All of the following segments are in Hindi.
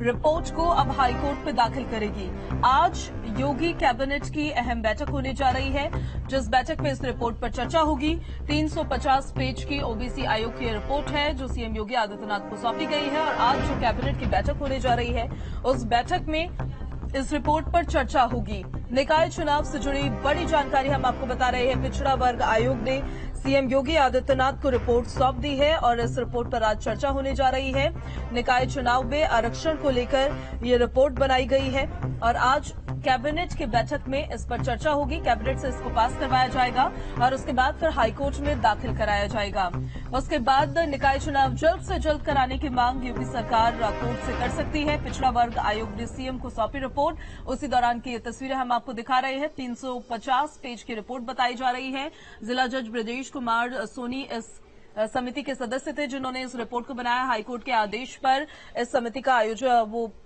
रिपोर्ट को अब हाईकोर्ट में दाखिल करेगी। आज योगी कैबिनेट की अहम बैठक होने जा रही है, जिस बैठक में इस रिपोर्ट पर चर्चा होगी। 350 पेज की ओबीसी आयोग की रिपोर्ट है जो सीएम योगी आदित्यनाथ को सौंपी गई है, और आज जो कैबिनेट की बैठक होने जा रही है उस बैठक में इस रिपोर्ट पर चर्चा होगी। निकाय चुनाव से जुड़ी बड़ी जानकारी हम आपको बता रहे हैं। पिछड़ा वर्ग आयोग ने सीएम योगी आदित्यनाथ को रिपोर्ट सौंप दी है और इस रिपोर्ट पर आज चर्चा होने जा रही है। निकाय चुनाव में आरक्षण को लेकर ये रिपोर्ट बनाई गई है और आज कैबिनेट की बैठक में इस पर चर्चा होगी। कैबिनेट से इसको पास करवाया जाएगा और उसके बाद फिर हाईकोर्ट में दाखिल कराया जाएगा। उसके बाद निकाय चुनाव जल्द से जल्द कराने की मांग यूपी सरकार कोर्ट से कर सकती है। पिछड़ा वर्ग आयोग ने सीएम को सौंपी रिपोर्ट, उसी दौरान की ये तस्वीरें हम आपको दिखा रहे हैं। 350 पेज की रिपोर्ट बताई जा रही है। जिला जज ब्रजेश कुमार सोनी इस समिति के सदस्य थे जिन्होंने इस रिपोर्ट को बनाया। हाईकोर्ट के आदेश पर इस समिति का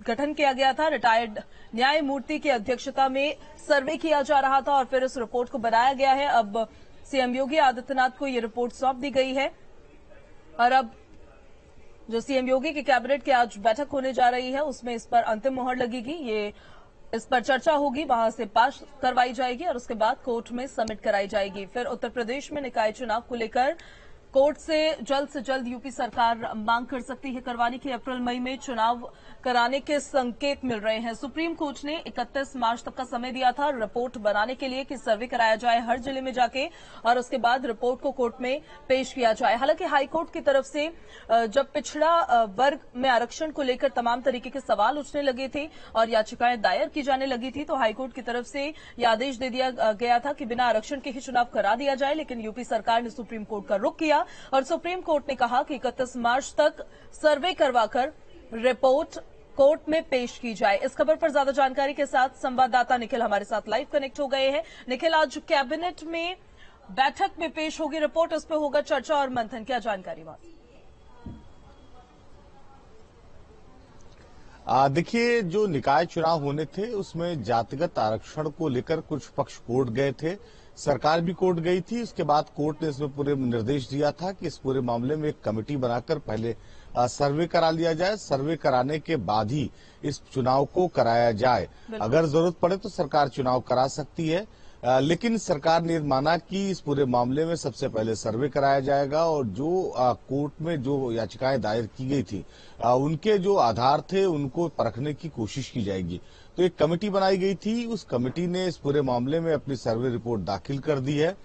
गठन किया गया था। रिटायर्ड न्यायमूर्ति की अध्यक्षता में सर्वे किया जा रहा था और फिर इस रिपोर्ट को बनाया गया है। अब सीएम योगी आदित्यनाथ को ये रिपोर्ट सौंप दी गई है और अब जो सीएम योगी की कैबिनेट की आज बैठक होने जा रही है उसमें इस पर अंतिम मोहर लगेगी। ये इस पर चर्चा होगी, वहां से पास करवाई जाएगी और उसके बाद कोर्ट में सबमिट कराई जाएगी। फिर उत्तर प्रदेश में निकाय चुनाव को लेकर कोर्ट से जल्द यूपी सरकार मांग कर सकती है करवाने की। अप्रैल मई में चुनाव कराने के संकेत मिल रहे हैं। सुप्रीम कोर्ट ने 31 मार्च तक का समय दिया था रिपोर्ट बनाने के लिए कि सर्वे कराया जाए हर जिले में जाके और उसके बाद रिपोर्ट को कोर्ट में पेश किया जाए। हालांकि हाईकोर्ट की तरफ से जब पिछड़ा वर्ग में आरक्षण को लेकर तमाम तरीके के सवाल उठने लगे थे और याचिकाएं दायर की जाने लगी थी तो हाईकोर्ट की तरफ से यह आदेश दे दिया गया था कि बिना आरक्षण के ही चुनाव करा दिया जाए, लेकिन यूपी सरकार ने सुप्रीम कोर्ट का रुख किया और सुप्रीम कोर्ट ने कहा कि 31 मार्च तक सर्वे करवाकर रिपोर्ट कोर्ट में पेश की जाए। इस खबर पर ज्यादा जानकारी के साथ संवाददाता निखिल हमारे साथ लाइव कनेक्ट हो गए हैं। निखिल, आज कैबिनेट में बैठक में पेश होगी रिपोर्ट, उस पर होगा चर्चा और मंथन, क्या जानकारी बात? देखिए, जो निकाय चुनाव होने थे उसमें जातिगत आरक्षण को लेकर कुछ पक्ष कोर्ट गए थे, सरकार भी कोर्ट गई थी। उसके बाद कोर्ट ने इसमें पूरे निर्देश दिया था कि इस पूरे मामले में एक कमेटी बनाकर पहले सर्वे करा लिया जाए, सर्वे कराने के बाद ही इस चुनाव को कराया जाए। अगर जरूरत पड़े तो सरकार चुनाव करा सकती है, लेकिन सरकार ने माना कि इस पूरे मामले में सबसे पहले सर्वे कराया जाएगा और जो कोर्ट में जो याचिकाएं दायर की गई थी उनके जो आधार थे उनको परखने की कोशिश की जाएगी। तो एक कमेटी बनाई गई थी, उस कमेटी ने इस पूरे मामले में अपनी सर्वे रिपोर्ट दाखिल कर दी है।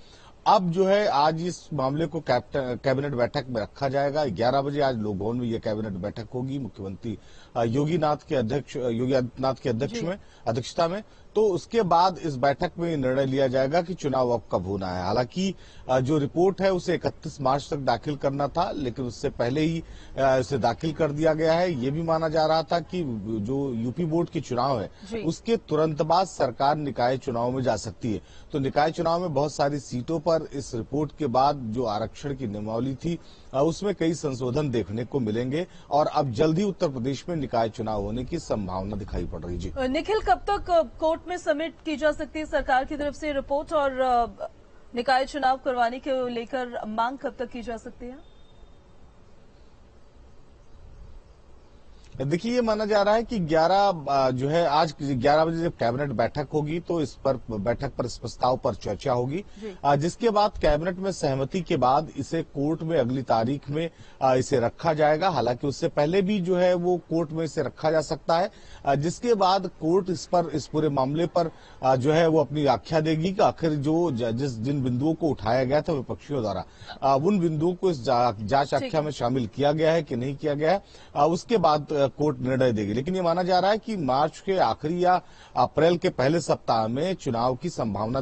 अब जो है आज इस मामले को कैबिनेट बैठक में रखा जाएगा। 11 बजे आज लोक भवन में यह कैबिनेट बैठक होगी मुख्यमंत्री योगी आदित्यनाथ की अध्यक्षता में। तो उसके बाद इस बैठक में निर्णय लिया जाएगा कि चुनाव अब कब होना है। हालांकि जो रिपोर्ट है उसे 31 मार्च तक दाखिल करना था, लेकिन उससे पहले ही इसे दाखिल कर दिया गया है। ये भी माना जा रहा था कि जो यूपी बोर्ड के चुनाव है उसके तुरंत बाद सरकार निकाय चुनाव में जा सकती है। तो निकाय चुनाव में बहुत सारी सीटों पर इस रिपोर्ट के बाद जो आरक्षण की नियमावली थी उसमें कई संशोधन देखने को मिलेंगे और अब जल्द ही उत्तर प्रदेश में निकाय चुनाव होने की संभावना दिखाई पड़ रही। जी निखिल, कब तक कोर्ट में सबमिट की जा सकती है सरकार की तरफ से रिपोर्ट और निकाय चुनाव करवाने के लेकर मांग कब तक की जा सकती है? देखिए, ये माना जा रहा है कि 11 जो है आज 11 बजे जब कैबिनेट बैठक होगी तो इस पर बैठक पर इस प्रस्ताव पर चर्चा होगी, जिसके बाद कैबिनेट में सहमति के बाद इसे कोर्ट में अगली तारीख में इसे रखा जाएगा। हालांकि उससे पहले भी जो है वो कोर्ट में इसे रखा जा सकता है, जिसके बाद कोर्ट इस पूरे मामले पर जो है वो अपनी व्याख्या देगी कि आखिर जिन बिंदुओं को उठाया गया था विपक्षियों द्वारा उन बिंदुओं को इस जांच व्याख्या में शामिल किया गया है कि नहीं किया गया है, उसके बाद कोर्ट निर्णय देगी। लेकिन ये माना जा रहा है कि मार्च के आखिरी या अप्रैल के पहले सप्ताह में चुनाव की संभावना